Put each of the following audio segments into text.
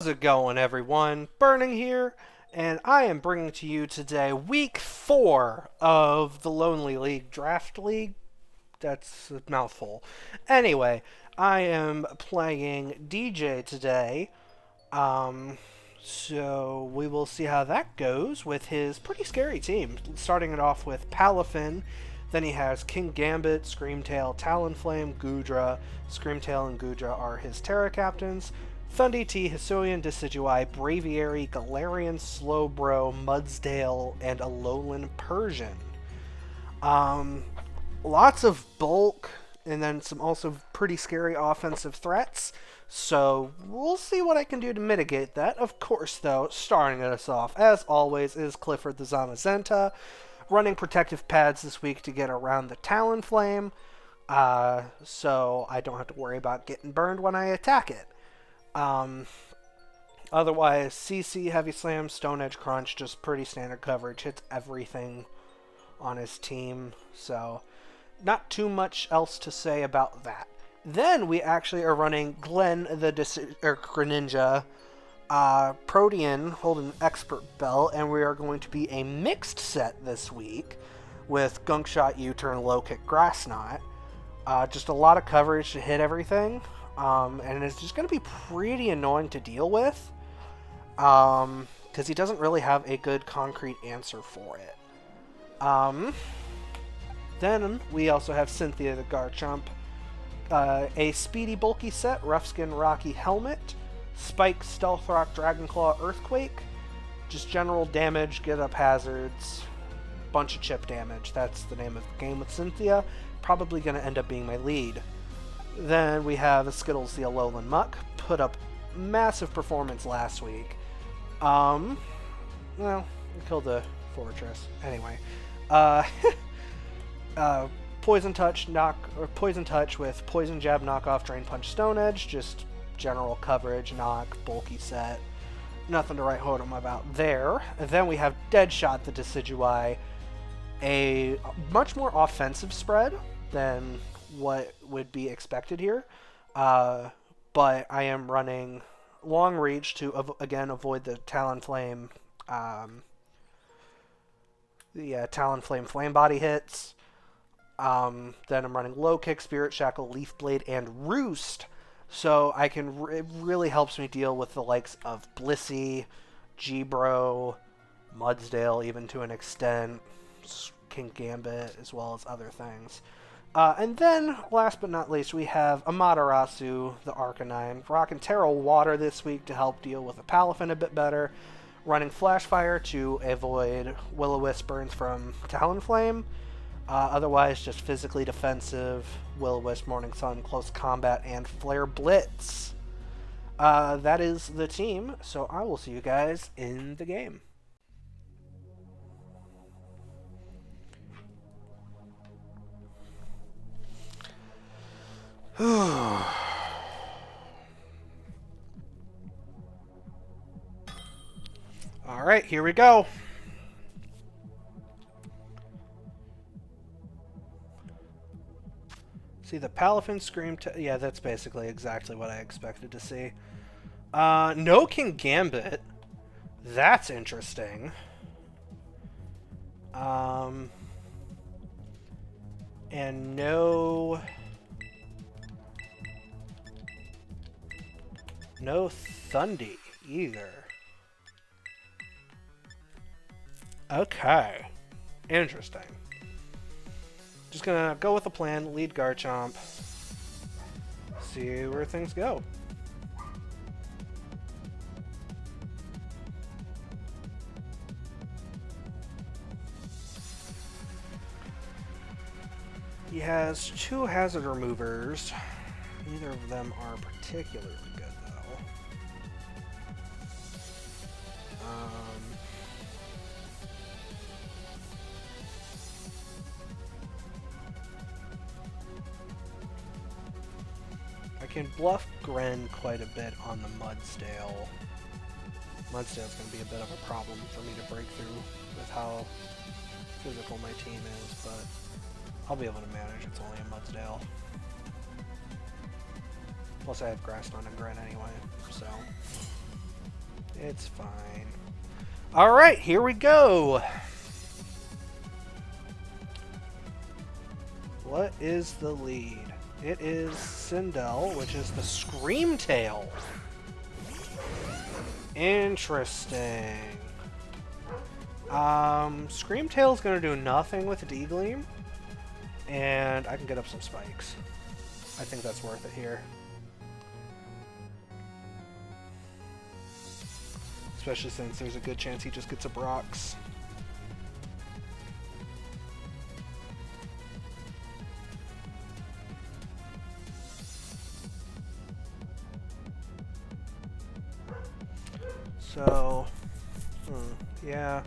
How's it going, everyone? Burning here, and I am bringing to you today week 4 of the Lonely League Draft League. That's a mouthful. Anyway, I am playing DJ today, um, so we will see how that goes with his pretty scary team. Starting it off with Palafin, then he has King Gambit, Screamtail, Talonflame, Gudra. Screamtail and Gudra are his Terra captains. Thundi T, Hisuian, Decidueye, Braviary, Galarian, Slowbro, Mudsdale, and Alolan Persian. Um, Lots of bulk, and then some also pretty scary offensive threats. So we'll see what I can do to mitigate that. Of course, though, starting us off, as always, is Clifford the Zamazenta, running protective pads this week to get around the Talonflame, so I don't have to worry about getting burned when I attack it. Um, Otherwise, CC, Heavy Slam, Stone Edge Crunch, just pretty standard coverage, hits everything on his team, so not too much else to say about that. Then we actually are running Glenn the Greninja, Protean holding Expert Belt, and we are going to be a mixed set this week with Gunk Shot, U-Turn, Low Kick, Grass Knot. Just a lot of coverage to hit everything, and it's just going to be pretty annoying to deal with, because he doesn't really have a good concrete answer for it. Then we also have Cynthia the Garchomp, a speedy bulky set, Rough Skin Rocky Helmet, Spike Stealth Rock Dragonclaw Earthquake, just general damage, get up hazards, bunch of chip damage. That's the name of the game with Cynthia. Probably going to end up being my lead. Then we have Skittles the Alolan Muck, put up massive performance last week. Well, we killed the fortress. Anyway, Poison Touch with Poison Jab, Knockoff, Drain Punch, Stone Edge, just general coverage, knock, bulky set. Nothing to write home about there. And then we have Deadshot the Decidueye, a much more offensive spread than what would be expected here. But I am running Long Reach to, again, avoid the Talonflame, Talonflame Flame Body hits. Then I'm running Low Kick, Spirit Shackle, Leaf Blade, and Roost. So I can, it really helps me deal with the likes of Blissey, G-Bro, Mudsdale, even to an extent, King Gambit, as well as other things. And then, last but not least, we have Amaterasu, the Arcanine, rocking Terra Water this week to help deal with the Palafin a bit better, running Flash Fire to avoid Will-O-Wisp burns from Talonflame. Otherwise, just physically defensive, Will-O-Wisp, Morning Sun, Close Combat, and Flare Blitz. That is the team, so I will see you guys in the game. Alright, here we go. See, the Palafin Scream... yeah, that's basically exactly what I expected to see. No King Gambit. That's interesting. And no... no Thundi either. Okay. Interesting. Just gonna go with the plan, lead Garchomp, see where things go. He has 2 hazard removers. Neither of them are particularly good, though. I can bluff Gren quite a bit on the Mudsdale. Mudsdale's going to be a bit of a problem for me to break through with how physical my team is, but I'll be able to manage. It's only a Mudsdale. Plus I have Grass Knot and Gren anyway, so... It's fine. Alright, here we go! What is the lead? It is Sindel, which is the Screamtail. Interesting. Screamtail's gonna do nothing with D-Gleam, and I can get up some spikes. I think that's worth it here. Especially since there's a good chance he just gets a Brox. So, yeah.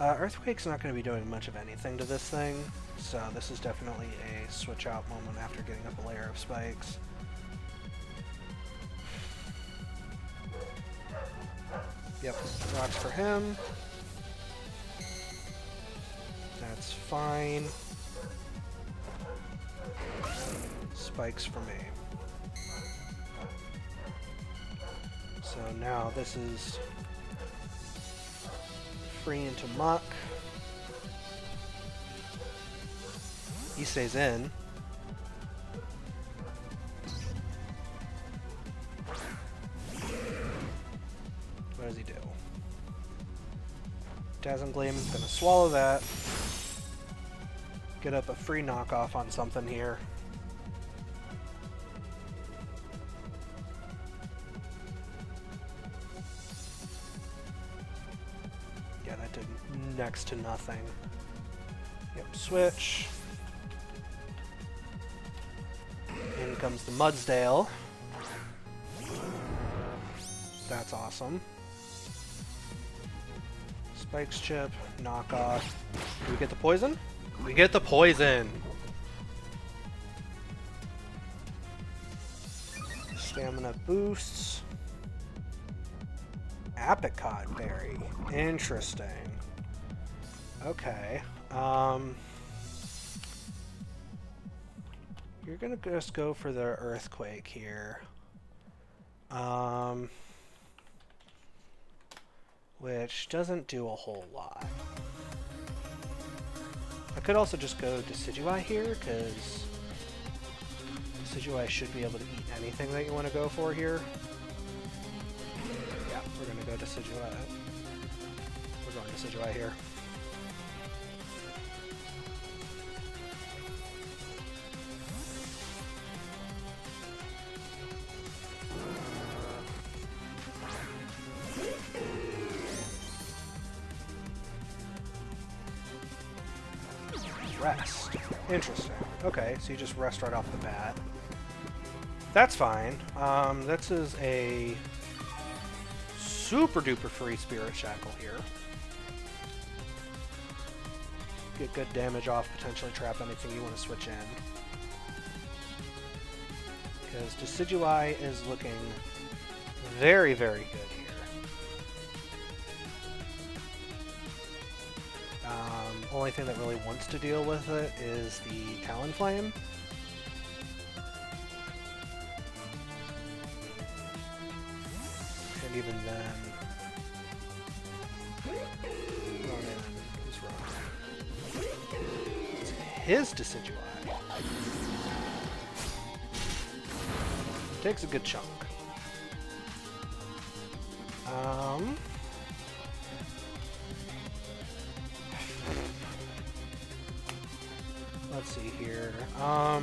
Earthquake's not going to be doing much of anything to this thing, so this is definitely a switch out moment after getting up a layer of spikes. Yep, rocks for him. That's fine. Spikes for me. So now this is free into Muck. He stays in. What does he do? Dazzling Gleam, gonna swallow that. Get up a free knockoff on something here. Yeah, that did next to nothing. Yep, switch. In comes the Mudsdale. That's awesome. Spikes chip, knockoff. Do we get the poison? We get the poison! Stamina boosts. Apricot berry. Interesting. Okay. You're gonna just go for the Earthquake here. Which doesn't do a whole lot. I could also just go Decidueye here, because Decidueye should be able to eat anything that you want to go for here. Yeah, we're going to go Decidueye. We're going Decidueye here. Rest. Interesting. Okay, so you just rest right off the bat. That's fine. This is a super duper free Spirit Shackle here. Get good damage off, potentially trap anything you want to switch in. Because Decidueye is looking very, very good here. Only thing that really wants to deal with it is the Talonflame. And even then... Ronan is Ronan. It's his Decidueye. Takes a good chunk. Let's see here. I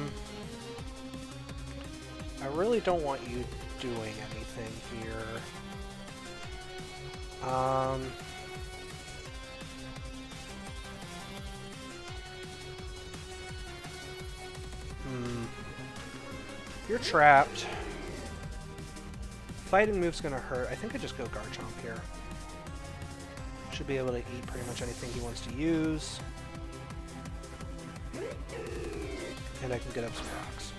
really don't want you doing anything here. You're trapped. Fighting move's gonna hurt. I think I just go Garchomp here. Should be able to eat pretty much anything he wants to use. And I can get up some rocks.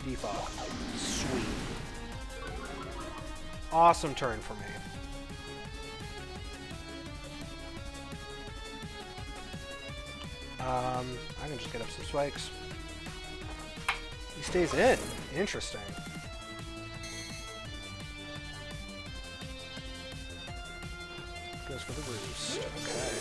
Defog. Sweet. Awesome turn for me. I can just get up some spikes. He stays in. Interesting. Goes for the roost. Okay.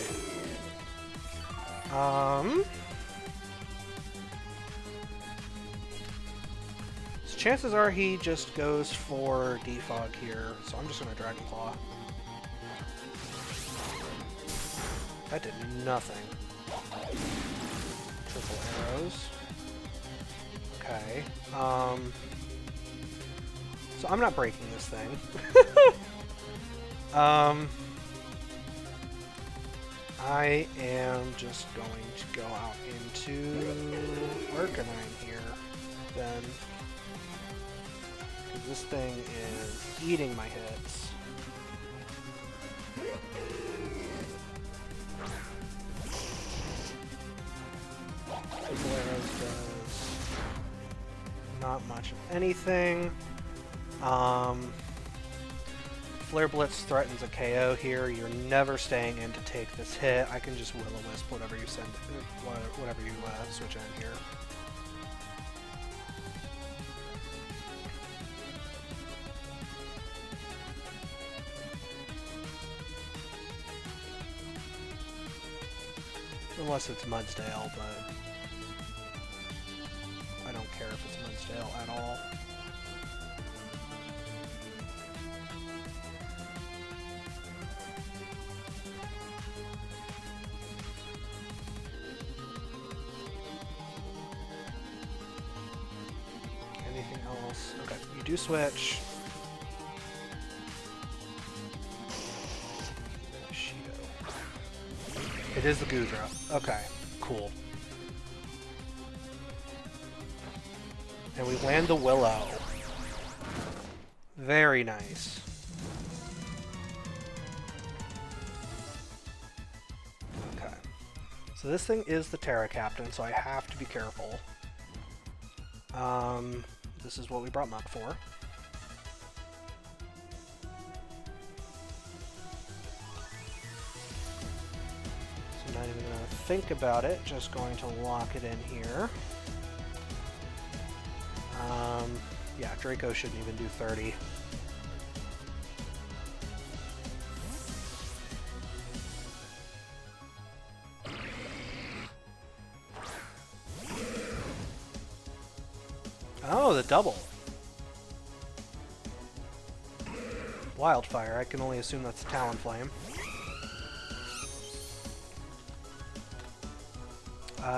So chances are he just goes for defog here, so I'm just gonna Dragon Claw. That did nothing. Triple arrows. Okay. So I'm not breaking this thing. I am just going to go out into Arcanine here, then. Because this thing is eating my hits. Triple arrows does not much of anything. Flare Blitz threatens a KO here. You're never staying in to take this hit. I can just Will-O-Wisp whatever you send, whatever you switch in here. Unless it's Mudsdale, but I don't care if it's Mudsdale at all. Anything else? Okay, you do switch. It is the Goodra. Okay, cool. And we land the Willow. Very nice. Okay. So this thing is the Terra Captain, so I have to be careful. This is what we brought Muck for. Not even going to think about it, just going to lock it in here. Yeah, Draco shouldn't even do 30. Oh, the double. Wildfire, I can only assume that's Talonflame.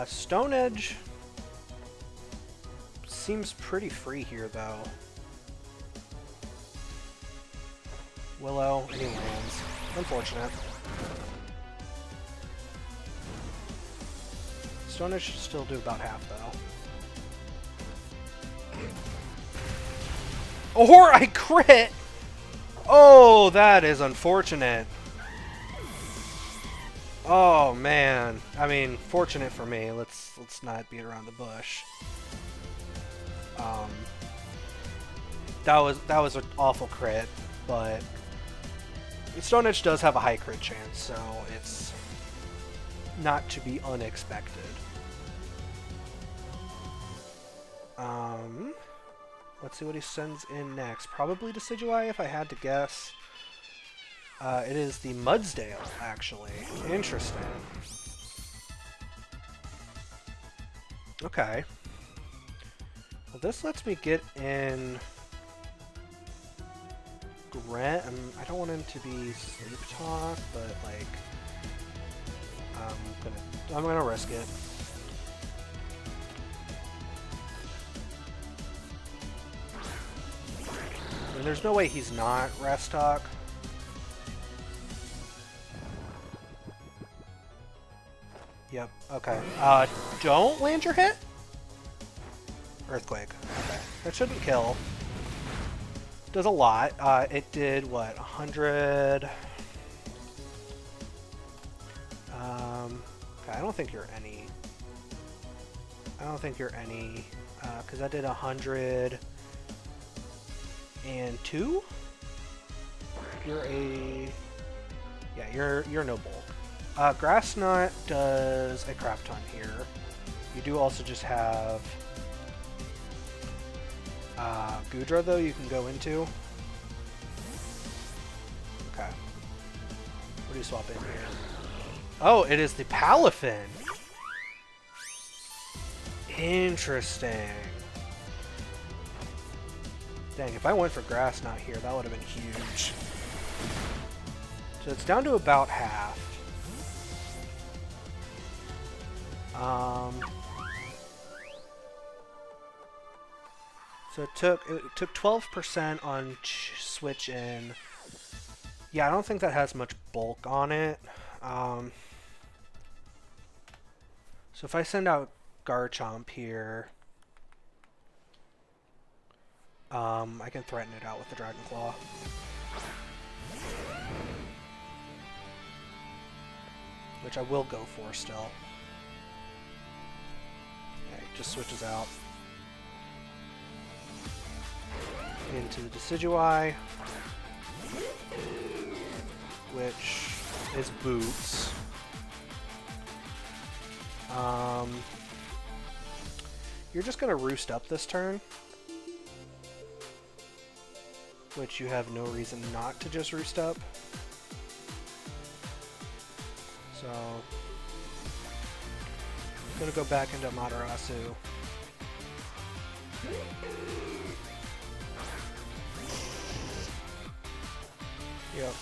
Stone Edge seems pretty free here, though. Willow, and he lands. Unfortunate. Stone Edge should still do about half, though. Or I crit! Oh, that is unfortunate. Oh man, I mean, fortunate for me. Let's not beat around the bush. That was an awful crit, but Stone Edge does have a high crit chance, so it's not to be unexpected. Let's see what he sends in next. Probably Decidueye, if I had to guess. It is the Mudsdale, actually. Interesting. Okay. Well, this lets me get in Grant. I don't want him to be Sleep Talk, but like, I'm gonna risk it. I mean, there's no way he's not Rest Talk. Yep, okay. Don't land your hit? Earthquake. Okay. That shouldn't kill. Does a lot. It did, what, 100... okay, I don't think you're any... because I did 102? You're a... Yeah, you're no bulk. Grass Knot does a crap ton here. You do also just have Goodra, though, you can go into. Okay. What do you swap in here? Oh, it is the Palafin. Interesting. Dang, if I went for grass not here, that would have been huge. So it's down to about half. So it took 12% on switch in. Yeah, I don't think that has much bulk on it. So if I send out Garchomp here, I can threaten it out with the Dragon Claw. Which I will go for still. Okay, just switches out. Into the Decidueye, which is Boots. You're just gonna roost up this turn, which you have no reason not to just roost up. So, I'm gonna go back into Amaterasu. Yep.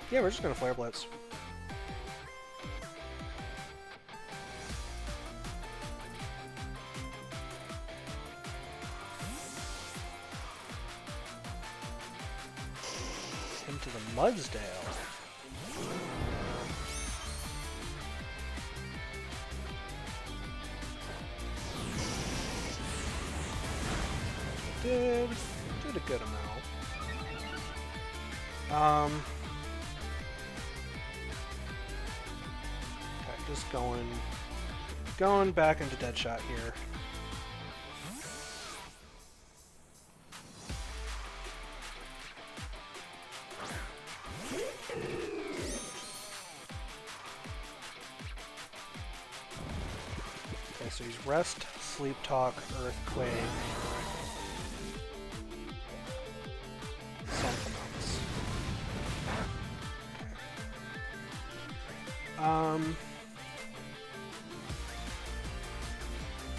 Yeah, we're just gonna Flare Blitz. Into the Mudsdale. Did a good amount. Okay, just going back into Deadshot here. Okay, so he's Rest, Sleep Talk, Earthquake.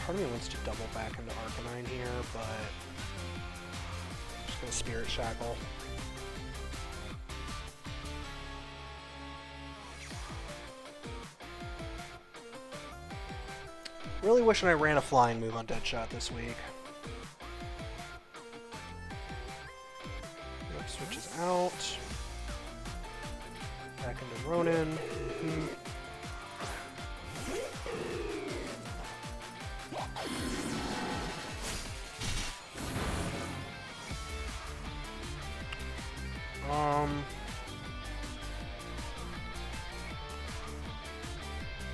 Part of me wants to double back into Arcanine here, but I'm just gonna Spirit Shackle. Really wishing I ran a flying move on Deadshot this week. Yep, switches out. Back into Ronin.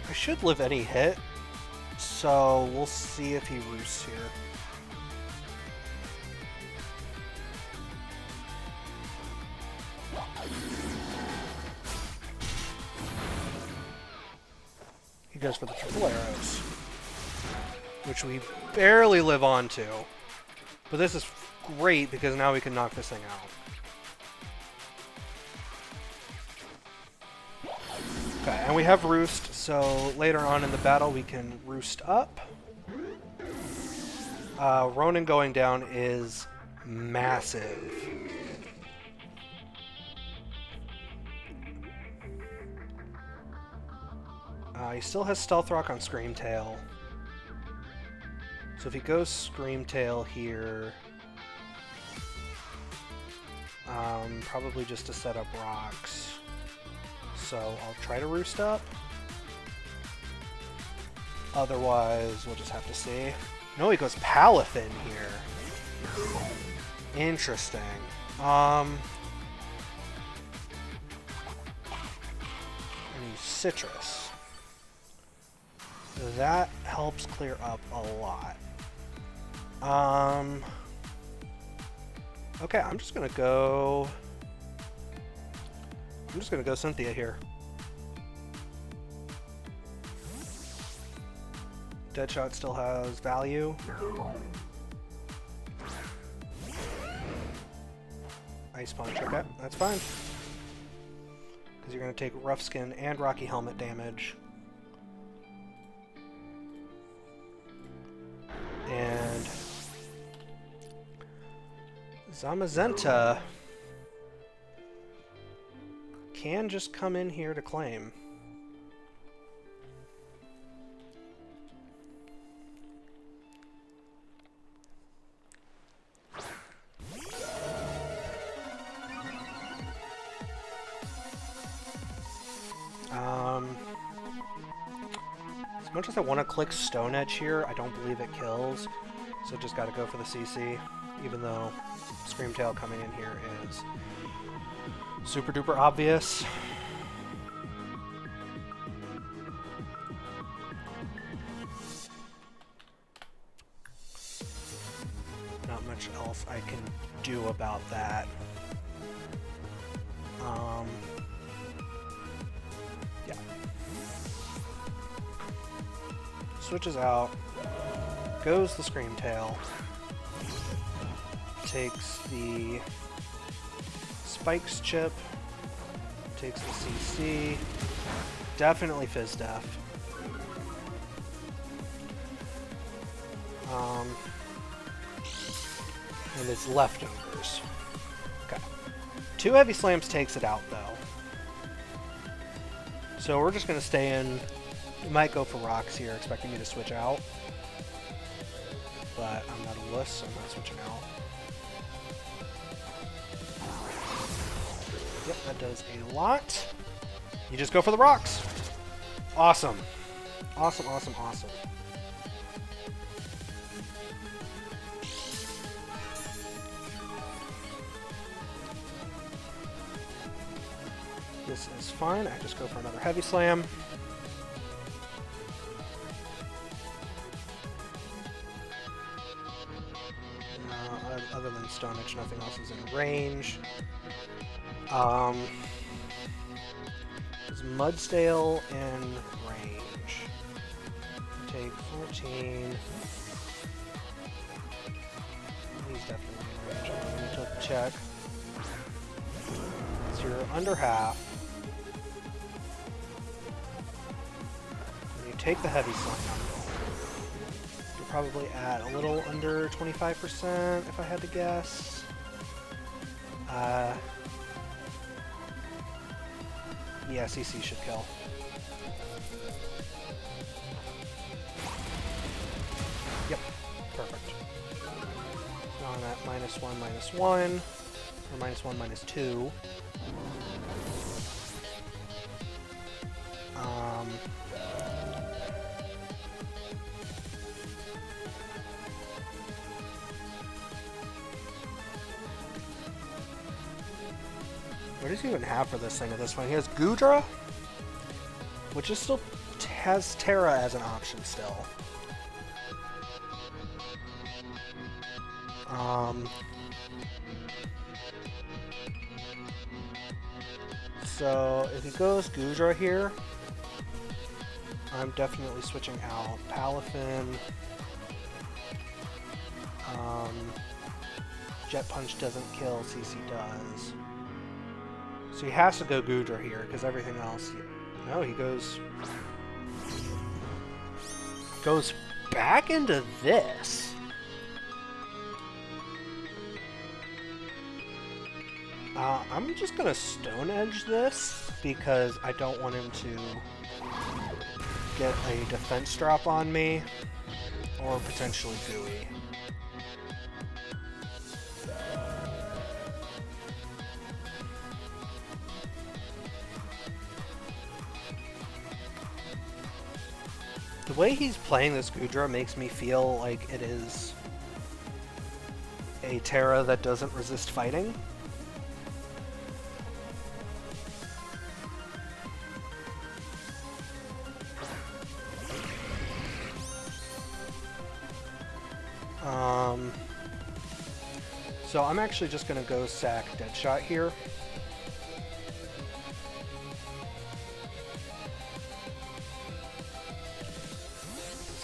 I should live any hit, so we'll see if he roosts here. He goes for the triple arrows, which we barely live on to. But this is great because now we can knock this thing out. Okay, and we have Roost, so later on in the battle we can Roost up. Ronin going down is massive. He still has Stealth Rock on Screamtail. So if he goes Screamtail here, probably just to set up rocks. So I'll try to Roost up. Otherwise, we'll just have to see. No, he goes Palafin here. Interesting. And use Citrus. That helps clear up a lot. Okay, I'm just gonna go Cynthia here. Deadshot still has value. Ice Punch, okay, that's fine. Because you're going to take Rough Skin and Rocky Helmet damage. And Zamazenta can just come in here to claim. As much as I want to click Stone Edge here, I don't believe it kills, so just got to go for the CC, even though Screamtail coming in here is super duper obvious. Not much else I can do about that. Yeah. Switches out, goes the Screamtail, takes the Spikes chip, takes the CC, definitely Fizz Def. And it's leftovers. Okay. 2 Heavy Slams takes it out, though. So we're just going to stay in. We might go for rocks here, expecting me to switch out. But I'm not a wuss, so I'm not switching out. Yep, that does a lot. You just go for the rocks. Awesome. Awesome, awesome, awesome. This is fine. I just go for another Heavy Slam. Other than Stone Edge, nothing else is in range. Is Mudstale in range? Take 14. He's definitely in range. I'm going to check. So you're under half. When you take the Heavy Slam, you're probably at a little under 25%, if I had to guess. Yeah, CC should kill. Yep, perfect. Now I'm at -1, or -1, -2. What does he even have for this thing at this point? He has Gudra, which is still has Terra as an option still. So if he goes Gudra here, I'm definitely switching out Palafin. Jet Punch doesn't kill, CC does. So he has to go Gudra here, because everything else... No, he goes back into this. I'm just going to Stone Edge this, because I don't want him to get a defense drop on me, or potentially Gooey. The way he's playing this Gudra makes me feel like it is a Terra that doesn't resist fighting. So I'm actually just going to go sack Deadshot here.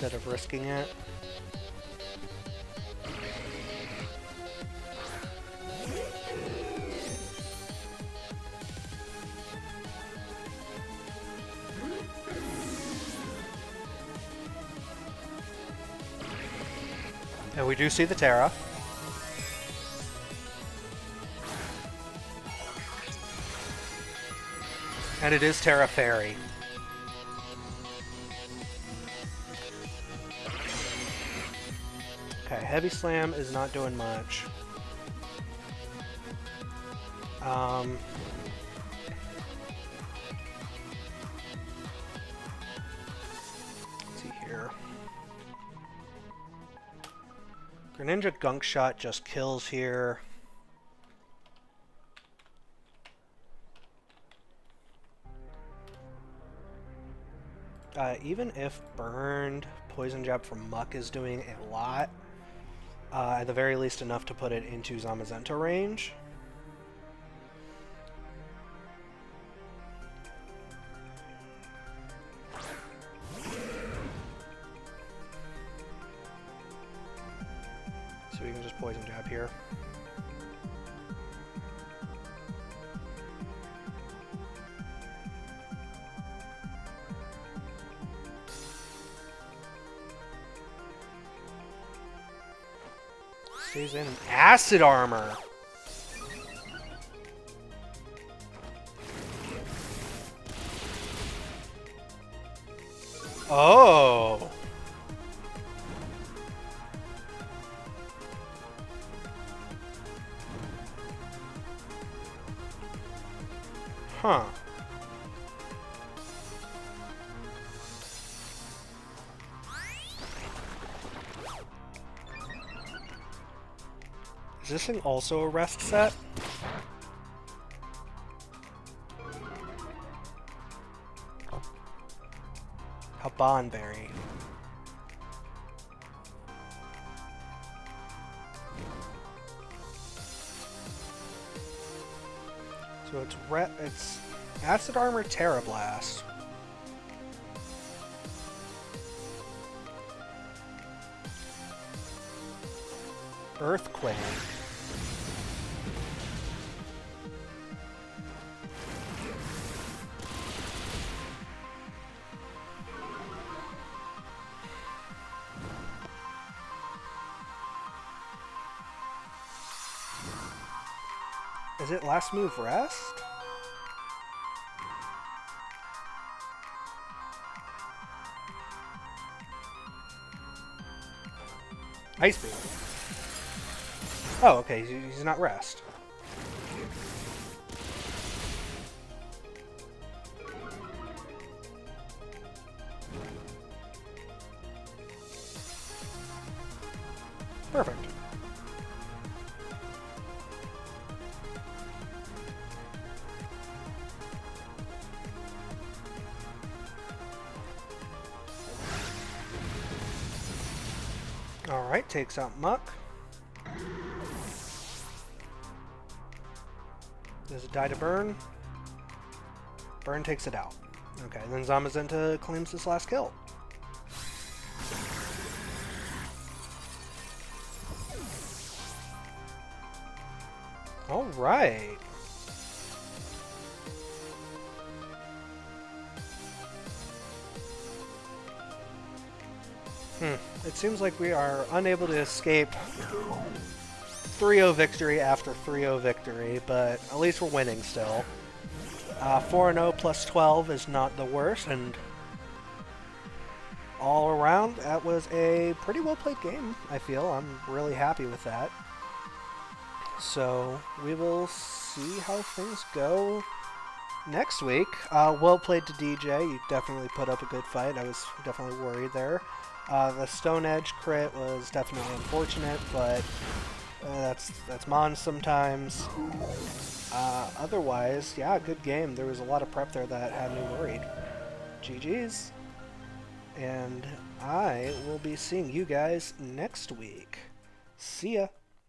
instead of risking it. And we do see the Terra. And it is Terra Fairy. Okay, Heavy Slam is not doing much. Let's see here. Greninja Gunk Shot just kills here. Even if burned, Poison Jab from Muck is doing a lot. At the very least enough to put it into Zamazenta range. So we can just Poison Jab here. Stays in Acid Armor. Oh. Huh. Is this thing also a rest set? A Bonberry. So it's Acid Armor Terra Blast. Earthquake. Is it last move rest? Ice Beam. Oh, okay, he's not rest. Perfect. Alright, takes out Muck. Does it die to Burn? Burn takes it out. Okay, then Zamazenta claims this last kill. Alright. It seems like we are unable to escape 3-0 victory after 3-0 victory, but at least we're winning still. 4-0 plus 12 is not the worst, and all around, that was a pretty well played game, I feel. I'm really happy with that. So, we will see how things go next week. Well played to DJ. You definitely put up a good fight. I was definitely worried there. The Stone Edge crit was definitely unfortunate, but that's Mon sometimes. Otherwise, yeah, good game. There was a lot of prep there that had me worried. GG's. And I will be seeing you guys next week. See ya.